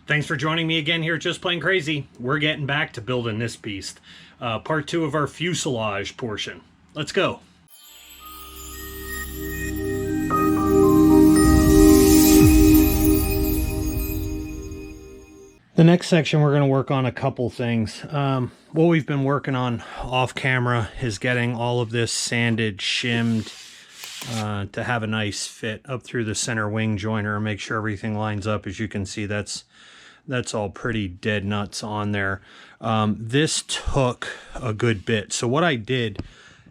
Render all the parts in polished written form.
Thanks for joining me again here at Just Plain Crazy. We're getting back to building this beast. Part 2 of our fuselage portion. Let's go. The next section we're going to work on a couple things. What we've been working on off camera is getting all of this sanded, shimmed, to have a nice fit up through the center wing joiner and make sure everything lines up. As you can see, that's all pretty dead nuts on there. This took a good bit. So what I did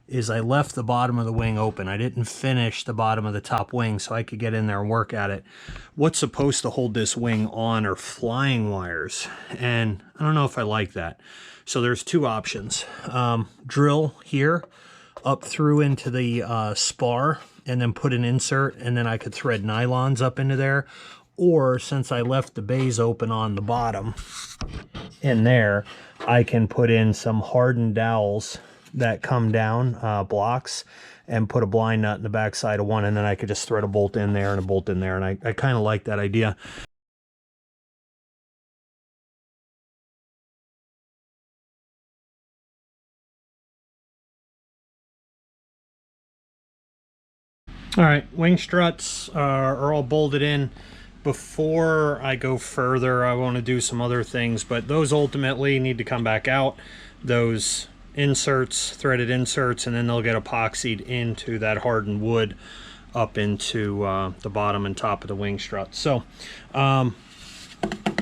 is I left the bottom of the wing open. I didn't finish the bottom of the top wing so I could get in there and work at it. What's supposed to hold this wing on are flying wires, and I don't know if I like that. So there's two options. Drill here up through into the spar and then put an insert, and then I could thread nylons up into there. Or since I left the bays open on the bottom in there, I can put in some hardened dowels that come down, blocks, and put a blind nut in the back side of one, and then I could just thread a bolt in there and a bolt in there, and I kind of like that idea. All right, wing struts are all bolted in. Before I go further, I want to do some other things, but those ultimately need to come back out. Those inserts, threaded inserts, and then they'll get epoxied into that hardened wood up into the bottom and top of the wing strut. So,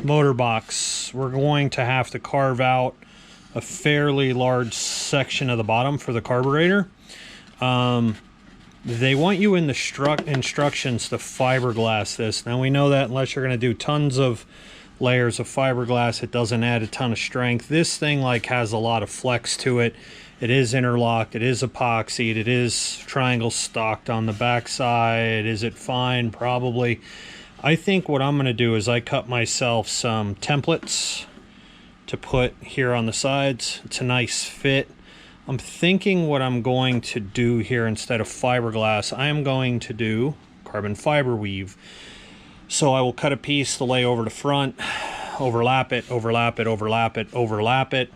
motor box, we're going to have to carve out a fairly large section of the bottom for the carburetor. They want you in the instructions to fiberglass this. Now we know that unless you're going to do tons of layers of fiberglass, it doesn't add a ton of strength. This thing has a lot of flex to it. It is interlocked, it is epoxied, it is triangle stocked on the back side. Is it fine? Probably. I think what I'm going to do is I cut myself some templates to put here on the sides. It's a nice fit. I'm thinking what I'm going to do here, instead of fiberglass, I am going to do carbon fiber weave. So I will cut a piece to lay over the front, overlap it, overlap it, overlap it, overlap it,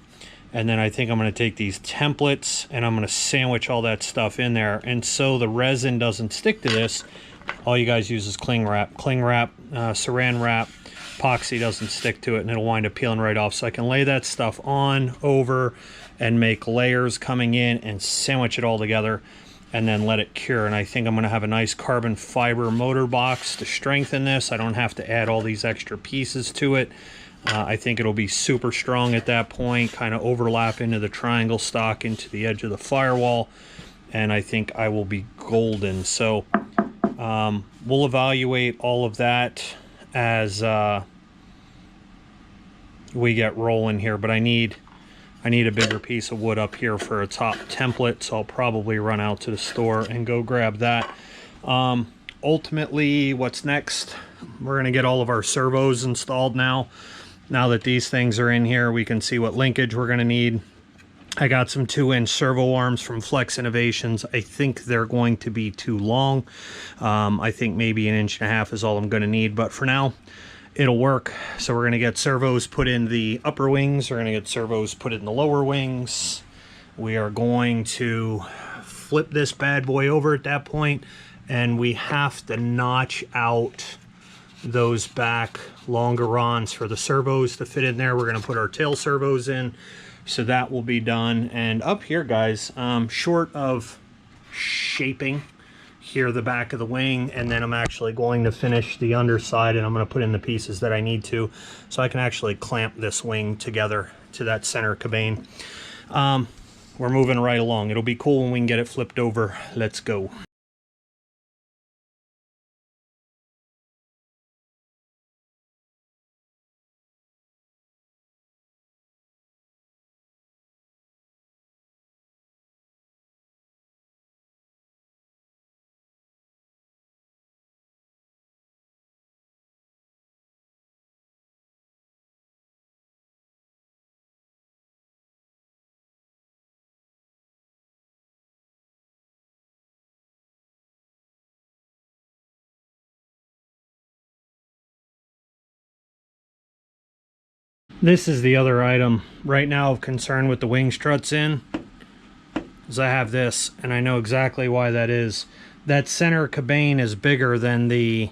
and then I think I'm going to take these templates and I'm going to sandwich all that stuff in there. And so the resin doesn't stick to this, all you guys use is cling wrap, saran wrap. Epoxy doesn't stick to it and it'll wind up peeling right off. So I can lay that stuff on, over, and make layers coming in and sandwich it all together and then let it cure. And I think I'm going to have a nice carbon fiber motor box to strengthen this. I don't have to add all these extra pieces to it. I think it'll be super strong at that point, kind of overlap into the triangle stock, into the edge of the firewall, and I think I will be golden. So we'll evaluate all of that as we get rolling here, but I need a bigger piece of wood up here for a top template, so I'll probably run out to the store and go grab that. Ultimately, what's next? We're going to get all of our servos installed now. Now that these things are in here, we can see what linkage we're going to need. I got some 2-inch servo arms from Flex Innovations. I think they're going to be too long. I think maybe 1.5 inches is all I'm going to need, but for now, it'll work. So we're going to get servos put in the upper wings. We're going to get servos put in the lower wings. We are going to flip this bad boy over at that point, and we have to notch out those back longerons for the servos to fit in there. We're going to put our tail servos in, so that will be done. And up here, guys, short of shaping here the back of the wing, and then I'm actually going to finish the underside, and I'm going to put in the pieces that I need to so I can actually clamp this wing together to that center cabane. We're moving right along. It'll be cool when we can get it flipped over. Let's go. This is the other item right now of concern with the wing struts in, is I have this, and I know exactly why that is. That center cabane is bigger than the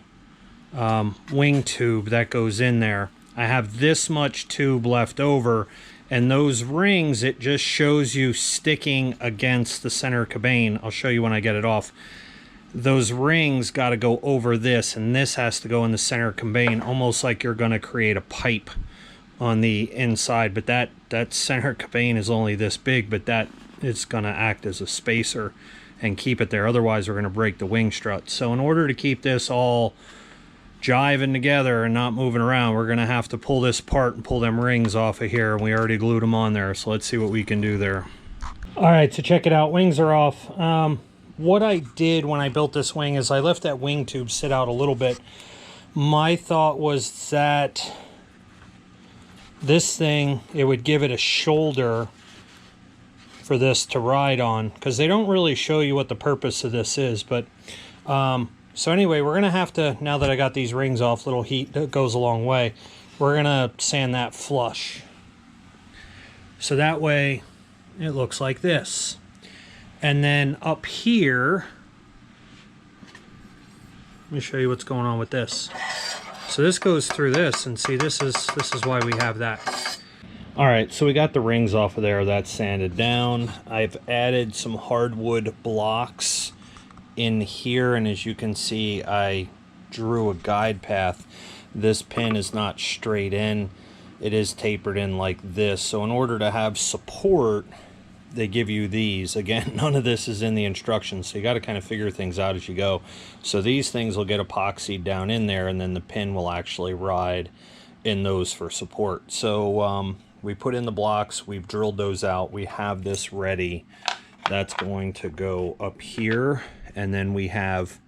wing tube that goes in there. I have this much tube left over, and those rings, it just shows you sticking against the center cabane. I'll show you when I get it off. Those rings got to go over this, and this has to go in the center cabane, almost like you're going to create a pipe on the inside. But that center cabane is only this big, but that is going to act as a spacer and keep it there. Otherwise, we're going to break the wing strut. So in order to keep this all jiving together and not moving around, we're going to have to pull this apart and pull them rings off of here, and we already glued them on there. So let's see what we can do there. All right, so check it out. Wings are off. What I did when I built this wing is I left that wing tube sit out a little bit. My thought was that this thing, it would give it a shoulder for this to ride on, because they don't really show you what the purpose of this is. But so anyway, we're gonna have to, now that I got these rings off, little heat that goes a long way, we're gonna sand that flush, so that way it looks like this. And then up here, let me show you what's going on with this. So this goes through this, and see, this is why we have that. All right, so we got the rings off of there. That's sanded down. I've added some hardwood blocks in here, and as you can see, I drew a guide path. This pin is not straight in. It is tapered in like this. So in order to have support, they give you these. Again, none of this is in the instructions, so you got to kind of figure things out as you go. So these things will get epoxied down in there, and then the pin will actually ride in those for support. So we put in the blocks, we've drilled those out, we have this ready. That's going to go up here, and then we have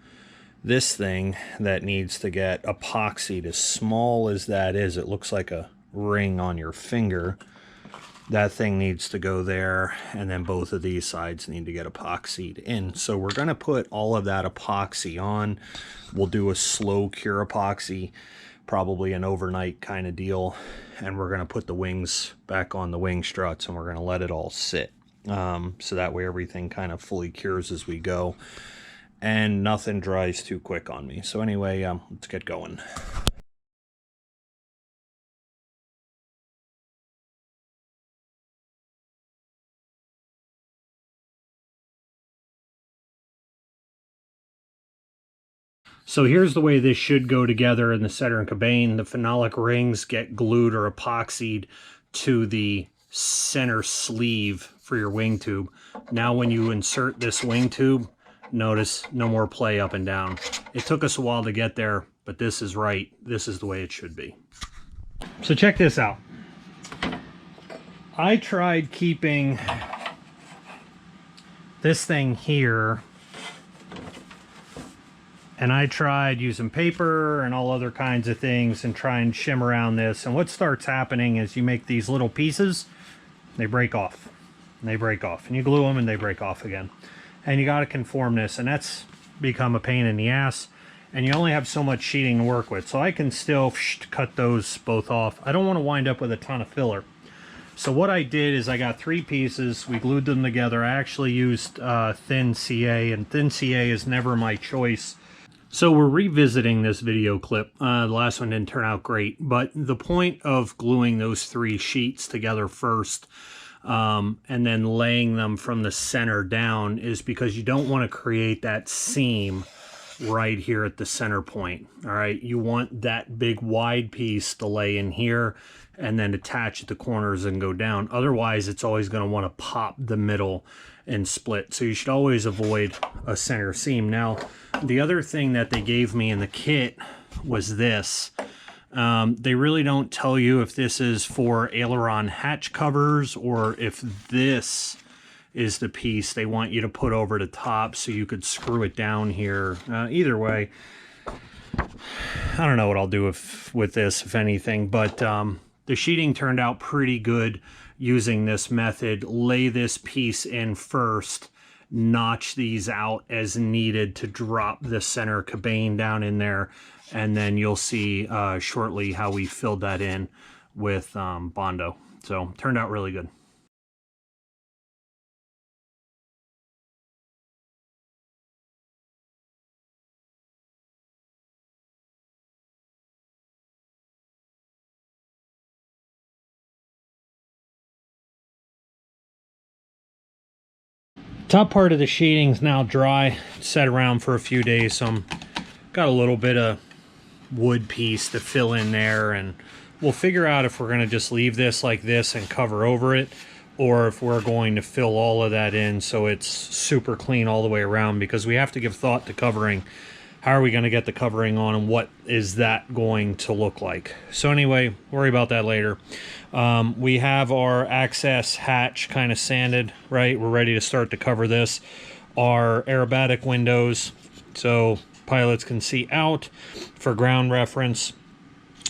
this thing that needs to get epoxied. As small as that is, it looks like a ring on your finger. That thing needs to go there, and then both of these sides need to get epoxied in. So we're going to put all of that epoxy on. We'll do a slow cure epoxy, probably an overnight kind of deal, and we're going to put the wings back on the wing struts, and we're going to let it all sit. So that way everything kind of fully cures as we go, and nothing dries too quick on me. So anyway, let's get going. So here's the way this should go together in the center and cabane. The phenolic rings get glued or epoxied to the center sleeve for your wing tube. Now when you insert this wing tube, notice no more play up and down. It took us a while to get there, but this is right. This is the way it should be. So check this out. I tried keeping this thing here, and I tried using paper and all other kinds of things and try and shim around this. And what starts happening is you make these little pieces, they break off, and they break off, and you glue them and they break off again. And you got to conform this, and that's become a pain in the ass. And you only have so much sheeting to work with. So I can still cut those both off. I don't want to wind up with a ton of filler. So what I did is I got 3 pieces, we glued them together. I actually used thin CA, and thin CA is never my choice. So we're revisiting this video clip. The last one didn't turn out great, but the point of gluing those 3 sheets together first and then laying them from the center down is because you don't want to create that seam right here at the center point. All right, you want that big wide piece to lay in here and then attach at the corners and go down. Otherwise, it's always going to want to pop the middle and split. So you should always avoid a center seam. Now, the other thing that they gave me in the kit was this. They really don't tell you if this is for aileron hatch covers or if this is the piece they want you to put over the top so you could screw it down here. Either way, I don't know what I'll do with this, if anything, but the sheeting turned out pretty good using this method. Lay this piece in first, notch these out as needed to drop the center cabane down in there, and then you'll see shortly how we filled that in with Bondo. So turned out really good. Top part of the sheeting's now dry, set around for a few days, so I'm got a little bit of wood piece to fill in there, and we'll figure out if we're going to just leave this like this and cover over it, or if we're going to fill all of that in so it's super clean all the way around, because we have to give thought to covering. How are we going to get the covering on, and what is that going to look like? So anyway, worry about that later. We have our access hatch kind of sanded, right? We're ready to start to cover this. Our aerobatic windows, so pilots can see out. For ground reference,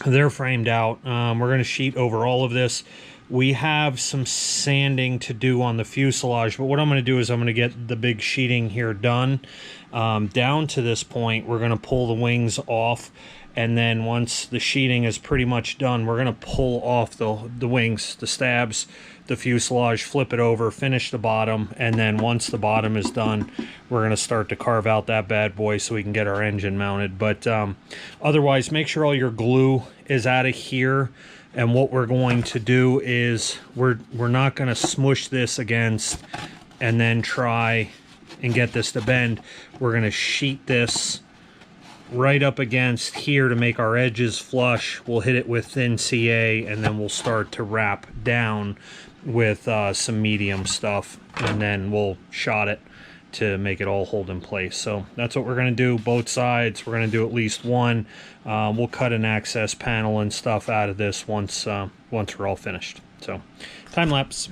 they're framed out. We're going to sheet over all of this. We have some sanding to do on the fuselage, but what I'm going to do is I'm going to get the big sheeting here done. Down to this point, we're going to pull the wings off, and then once the sheeting is pretty much done, we're going to pull off the wings, the stabs, the fuselage, flip it over, finish the bottom, and then once the bottom is done, we're going to start to carve out that bad boy so we can get our engine mounted. But otherwise, make sure all your glue is out of here. And what we're going to do is we're not going to smush this against and then try and get this to bend. We're going to sheet this right up against here to make our edges flush. We'll hit it with thin CA, and then we'll start to wrap down with some medium stuff, and then we'll shot it to make it all hold in place. So that's what we're going to do, both sides. We're going to do at least one. We'll cut an access panel and stuff out of this once we're all finished. So time lapse.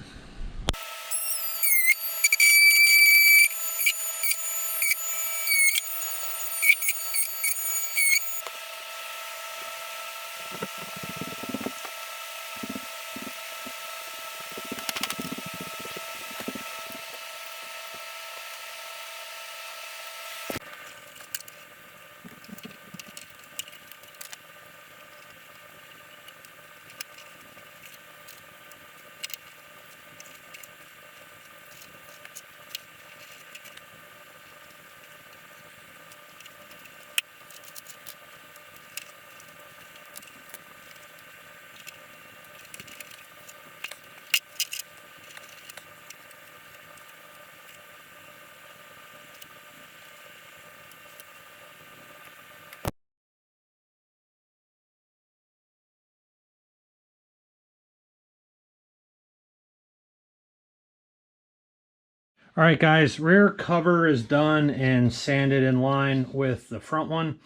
All right, guys, rear cover is done and sanded in line with the front one.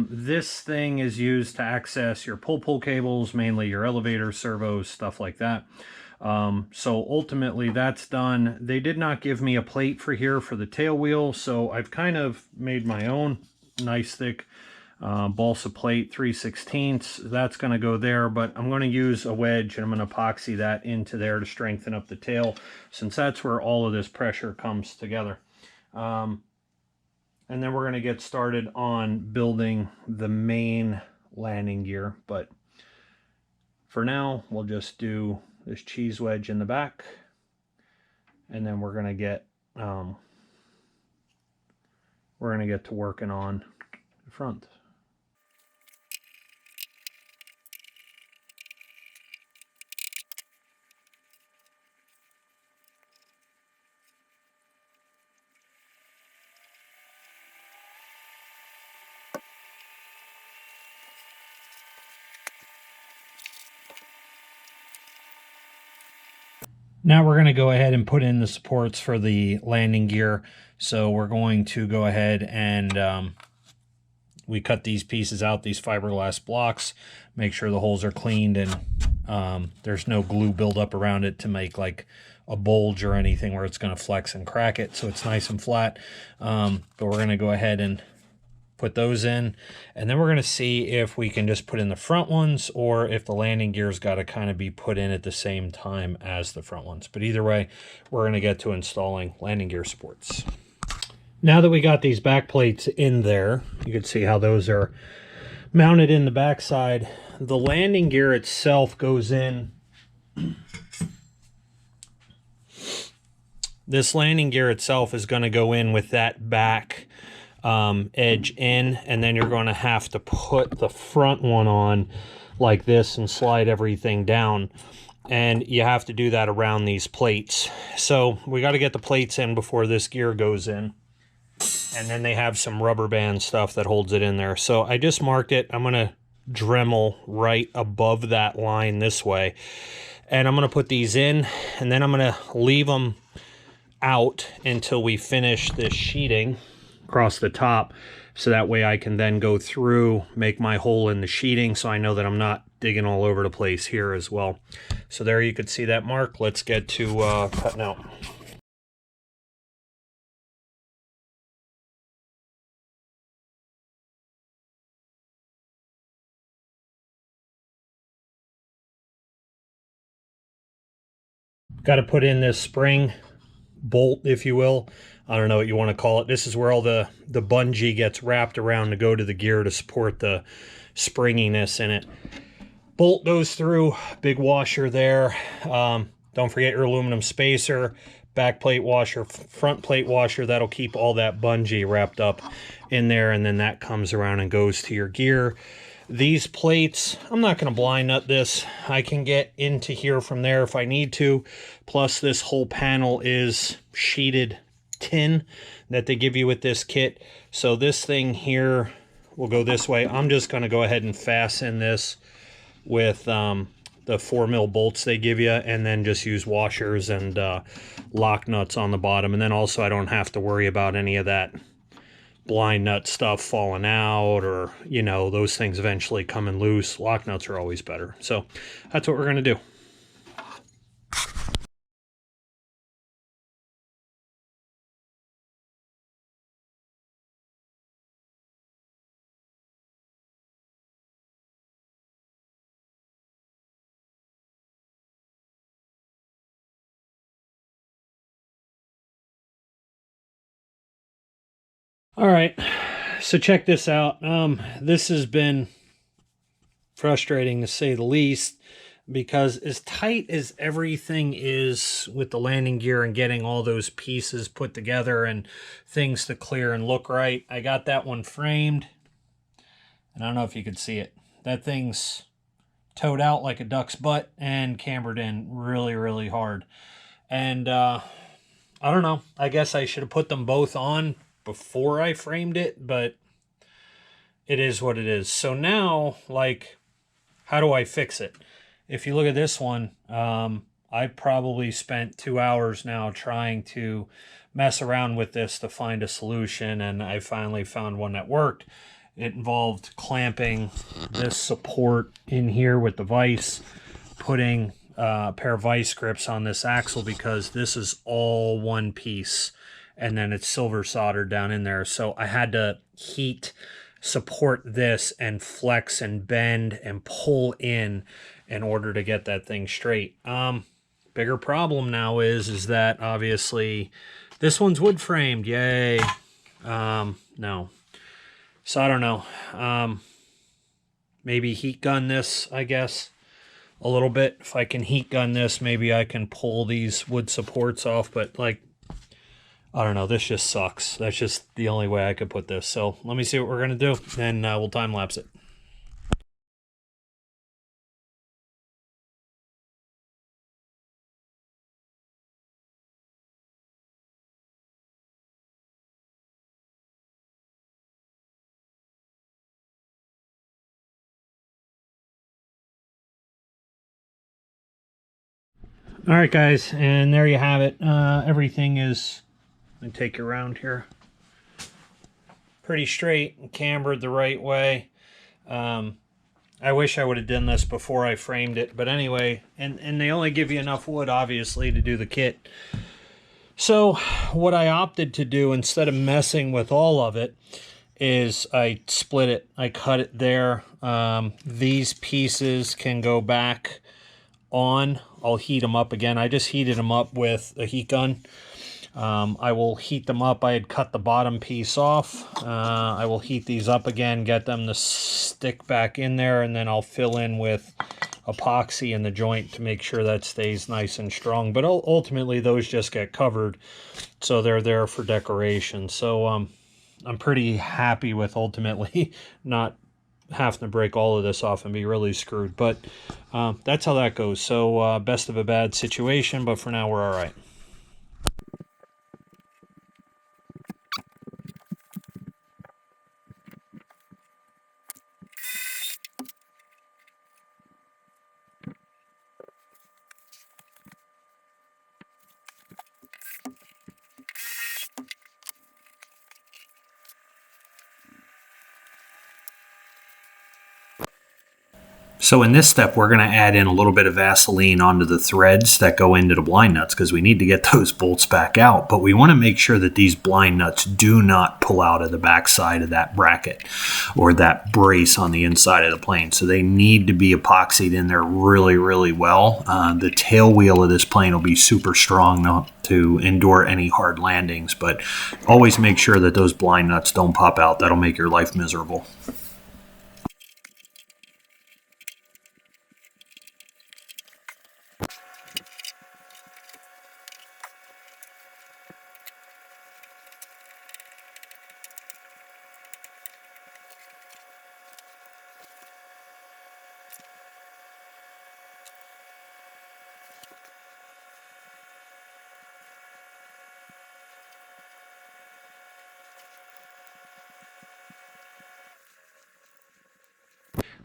This thing is used to access your pull cables, mainly your elevator servos, stuff like that. So ultimately that's done. They did not give me a plate for here for the tail wheel, so I've kind of made my own nice thick balsa plate, 3/16. That's going to go there, but I'm going to use a wedge and I'm going to epoxy that into there to strengthen up the tail, since that's where all of this pressure comes together. And then we're going to get started on building the main landing gear, but for now we'll just do this cheese wedge in the back, and then we're going to get to working on the front. Now we're going to go ahead and put in the supports for the landing gear. So we're going to go ahead and we cut these pieces out, these fiberglass blocks, make sure the holes are cleaned and there's no glue buildup around it to make like a bulge or anything where it's going to flex and crack it. So it's nice and flat. But we're going to go ahead and put those in, and then we're going to see if we can just put in the front ones, or if the landing gear's got to kind of be put in at the same time as the front ones. But either way, we're going to get to installing landing gear supports. Now that we got these back plates in there, you can see how those are mounted in the back side. the landing gear itself goes in. This landing gear itself is going to go in with that back edge in, and then you're going to have to put the front one on like this and slide everything down. And you have to do that around these plates. So we got to get the plates in before this gear goes in. And then they have some rubber band stuff that holds it in there. So I just marked it. I'm going to Dremel right above that line this way. And I'm going to put these in, and then I'm going to leave them out until we finish this sheeting across the top. So that way I can then go through, make my hole in the sheeting, so I know that I'm not digging all over the place here as well. So there you could see that mark. Let's get to cutting out. Got to put in this spring bolt, if you will. I don't know what you want to call it. This is where all the bungee gets wrapped around to go to the gear to support the springiness in it. Bolt goes through, big washer there. Don't forget your aluminum spacer, back plate washer, front plate washer. That'll keep all that bungee wrapped up in there, and then that comes around and goes to your gear. These plates, I'm not going to blind nut this. I can get into here from there if I need to. Plus, this whole panel is sheeted tin that they give you with this kit. So this thing here will go this way. I'm just going to go ahead and fasten this with the 4mm bolts they give you, and then just use washers and lock nuts on the bottom. And then also I don't have to worry about any of that blind nut stuff falling out, or, you know, those things eventually coming loose. Lock nuts are always better. So that's what we're going to do. All right, so check this out. This has been frustrating to say the least, because as tight as everything is with the landing gear and getting all those pieces put together and things to clear and look right, I got that one framed, and I don't know if you could see it. That thing's towed out like a duck's butt and cambered in really, really hard. And I don't know, I guess I should have put them both on before I framed it, but it is what it is. So now, like, how do I fix it? If you look at this one, I probably spent 2 hours now trying to mess around with this to find a solution, and I finally found one that worked. It involved clamping this support in here with the vise, putting a pair of vice grips on this axle, because this is all one piece, and then it's silver soldered down in there. So I had to heat support this and flex and bend and pull in order to get that thing straight. Bigger problem now is that obviously this one's wood framed. Yay. No. So I don't know. Maybe heat gun this, I guess, a little bit. If I can heat gun this, maybe I can pull these wood supports off, but like, I don't know, this just sucks. That's just the only way I could put this. So let me see what we're going to do, and we'll time lapse it. All right, guys, and there you have it. Everything is, let me take you around here, pretty straight and cambered the right way. I wish I would have done this before I framed it, but anyway, and they only give you enough wood, obviously, to do the kit. So what I opted to do, instead of messing with all of it, is I split it. I cut it there. These pieces can go back on. I'll heat them up again. I just heated them up with a heat gun. I will heat them up. I had cut the bottom piece off. I will heat these up again, get them to stick back in there, and then I'll fill in with epoxy in the joint to make sure that stays nice and strong. But ultimately, those just get covered, so they're there for decoration. So I'm pretty happy with ultimately not having to break all of this off and be really screwed. But that's how that goes. So best of a bad situation, but for now we're all right. So in this step, we're going to add in a little bit of Vaseline onto the threads that go into the blind nuts because we need to get those bolts back out. But we want to make sure that these blind nuts do not pull out of the back side of that bracket or that brace on the inside of the plane. So they need to be epoxied in there really, really well. The tail wheel of this plane will be super strong to endure any hard landings. But always make sure that those blind nuts don't pop out. That'll make your life miserable.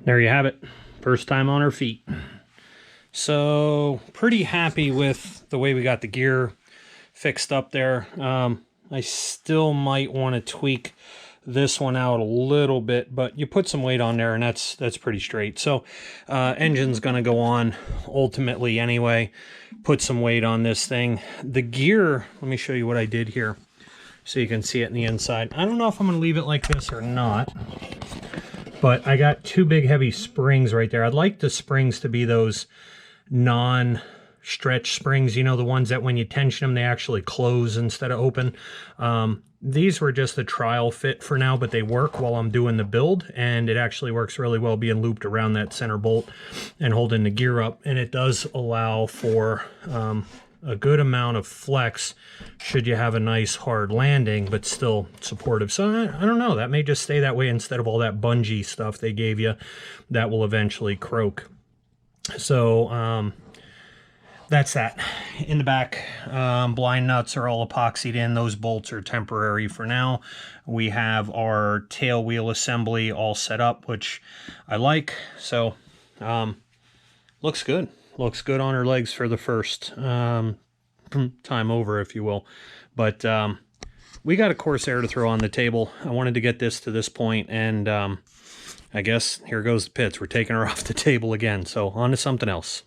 There you have it. First time on our feet. So pretty happy with the way we got the gear fixed up there. I still might want to tweak this one out a little bit, but you put some weight on there and that's pretty straight. So engine's going to go on ultimately anyway. Put some weight on this thing. The gear, let me show you what I did here so you can see it in the inside. I don't know if I'm going to leave it like this or not. But I got two big heavy springs right there. I'd like the springs to be those non-stretch springs, you know, the ones that when you tension them, they actually close instead of open. These were just a trial fit for now, but they work while I'm doing the build, and it actually works really well being looped around that center bolt and holding the gear up. And it does allow for a good amount of flex should you have a nice hard landing, but still supportive. So I don't know, that may just stay that way instead of all that bungee stuff they gave you that will eventually croak. So that's that. In the back, blind nuts are all epoxied in. Those bolts are temporary for now. We have our tail wheel assembly all set up, which I like. So looks good. Looks good on her legs for the first time over, if you will. But we got a Corsair to throw on the table. I wanted to get this to this point, and I guess here goes the pits. We're taking her off the table again. So on to something else.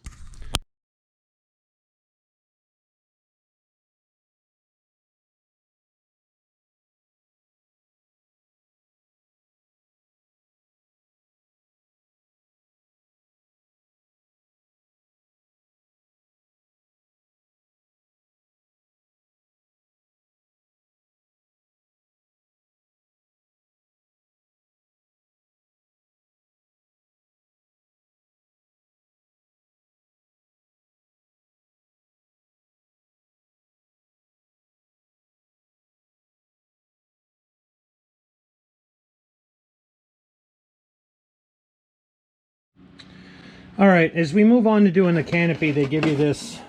All right, as we move on to doing the canopy, they give you this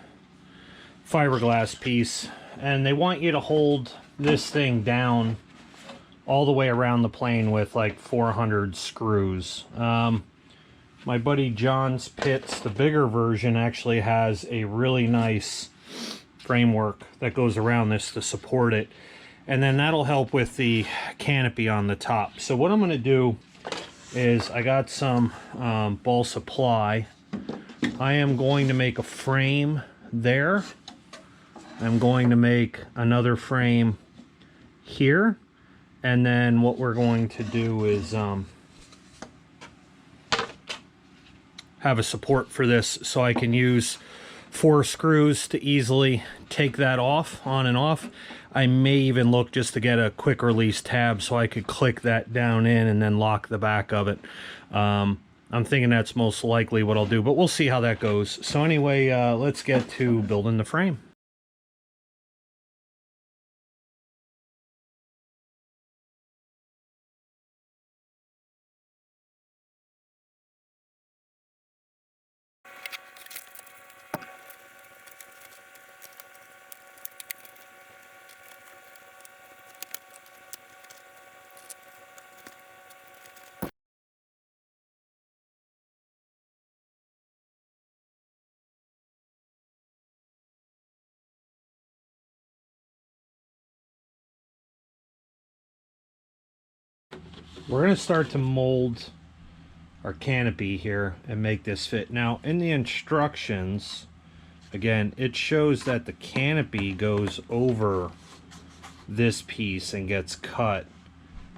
fiberglass piece, and they want you to hold this thing down all the way around the plane with like 400 screws. My buddy John's Pits, the bigger version, actually has a really nice framework that goes around this to support it, and then that'll help with the canopy on the top. So what I'm going to do is I got some balsa ply. I am going to make a frame there. I'm going to make another frame here, and then what we're going to do is have a support for this so I can use 4 screws to easily take that off, on and off. I may even look just to get a quick release tab so I could click that down in and then lock the back of it. I'm thinking that's most likely what I'll do, but we'll see how that goes. So anyway, let's get to building the frame. We're going to start to mold our canopy here and make this fit. Now, in the instructions, again, it shows that the canopy goes over this piece and gets cut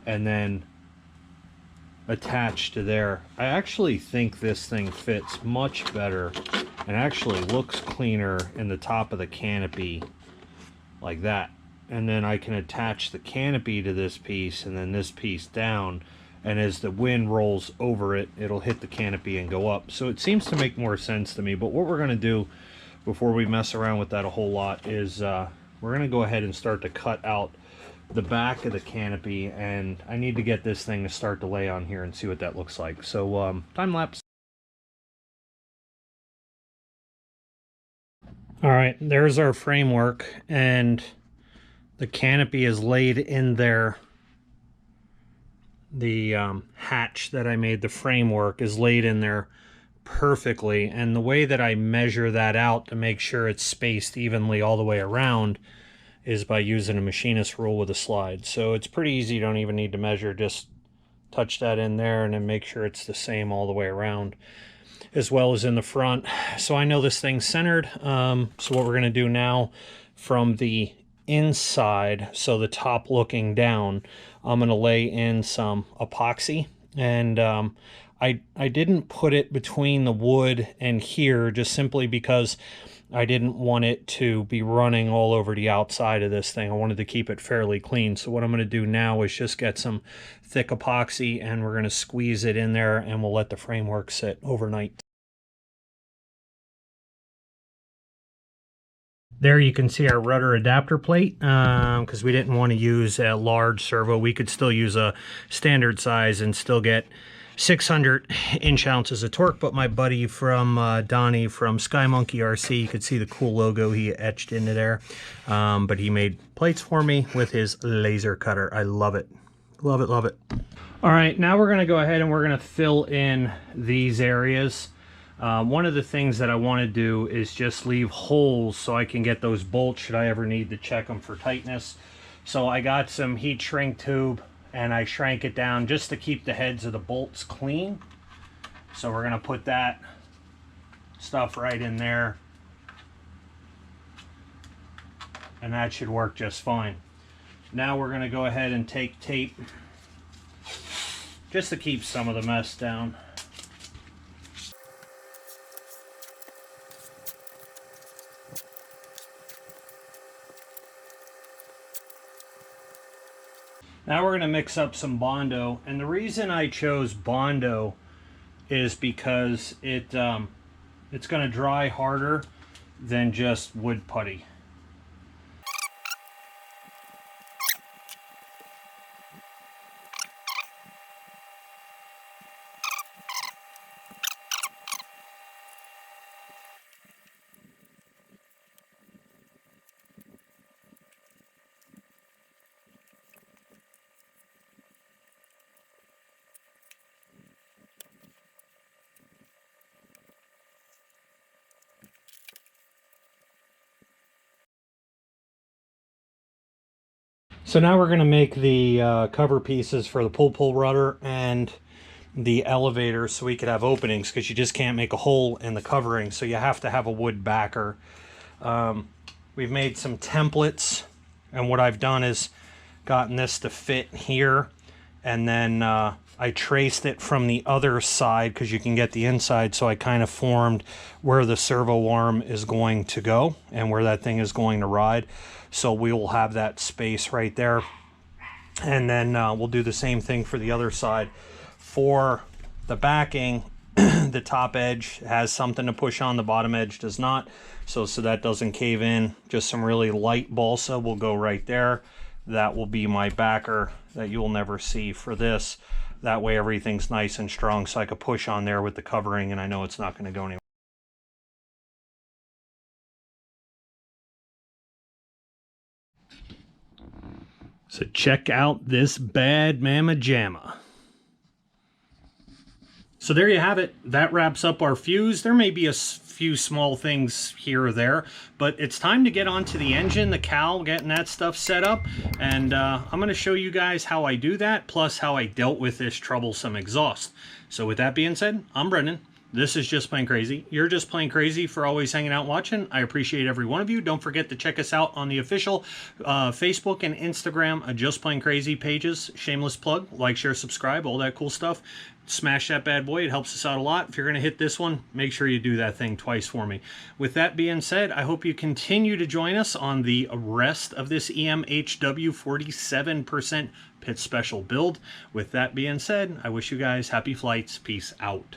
and then attached to there. I actually think this thing fits much better and actually looks cleaner in the top of the canopy like that. And then I can attach the canopy to this piece and then this piece down, and as the wind rolls over it, it'll hit the canopy and go up. So it seems to make more sense to me. But what we're going to do before we mess around with that a whole lot is we're going to go ahead and start to cut out the back of the canopy, and I need to get this thing to start to lay on here and see what that looks like. So time lapse. All right, there's our framework, and the canopy is laid in there. The hatch that I made, the framework, is laid in there perfectly. And the way that I measure that out to make sure it's spaced evenly all the way around is by using a machinist rule with a slide. So it's pretty easy. You don't even need to measure. Just touch that in there and then make sure it's the same all the way around, as well as in the front. So I know this thing's centered. So what we're going to do now, from the inside, so the top looking down, I'm going to lay in some epoxy, and I didn't put it between the wood and here just simply because I didn't want it to be running all over the outside of this thing. I wanted to keep it fairly clean. So what I'm going to do now is just get some thick epoxy, and we're going to squeeze it in there, and we'll let the framework sit overnight. There you can see our rudder adapter plate, because we didn't want to use a large servo. We could still use a standard size and still get 600 inch-ounces of torque. But my buddy from Donnie from Sky Monkey RC, you could see the cool logo he etched into there. But he made plates for me with his laser cutter. I love it. Love it, love it. All right, now we're going to go ahead and we're going to fill in these areas. One of the things that I want to do is just leave holes so I can get those bolts should I ever need to check them for tightness. So I got some heat shrink tube, and I shrank it down just to keep the heads of the bolts clean. So we're going to put that stuff right in there, and that should work just fine. Now we're going to go ahead and take tape just to keep some of the mess down. Now we're going to mix up some Bondo, and the reason I chose Bondo is because it's going to dry harder than just wood putty. So now we're going to make the cover pieces for the pull rudder and the elevator so we could have openings, because you just can't make a hole in the covering, so you have to have a wood backer. We've made some templates, and what I've done is gotten this to fit here, and then I traced it from the other side because you can get the inside, so I kind of formed where the servo arm is going to go and where that thing is going to ride. So we will have that space right there, and then we'll do the same thing for the other side. For the backing, the top edge has something to push on, the bottom edge does not, so that doesn't cave in. Just some really light balsa will go right there. That will be my backer that you will never see for this. That way everything's nice and strong, so I could push on there with the covering and I know it's not going to go anywhere. So check out this bad mamma jamma. So there you have it. That wraps up our fuse. There may be a few small things here or there, but it's time to get onto the engine, the cowl, getting that stuff set up. And I'm going to show you guys how I do that, plus how I dealt with this troublesome exhaust. So with that being said, I'm Brendan. This is Just Plain Crazy. You're just plain crazy for always hanging out and watching. I appreciate every one of you. Don't forget to check us out on the official Facebook and Instagram Just Plain Crazy pages. Shameless plug. Like, share, subscribe, all that cool stuff. Smash that bad boy. It helps us out a lot. If you're going to hit this one, make sure you do that thing twice for me. With that being said, I hope you continue to join us on the rest of this EMHW 47% pit special build. With that being said, I wish you guys happy flights. Peace out.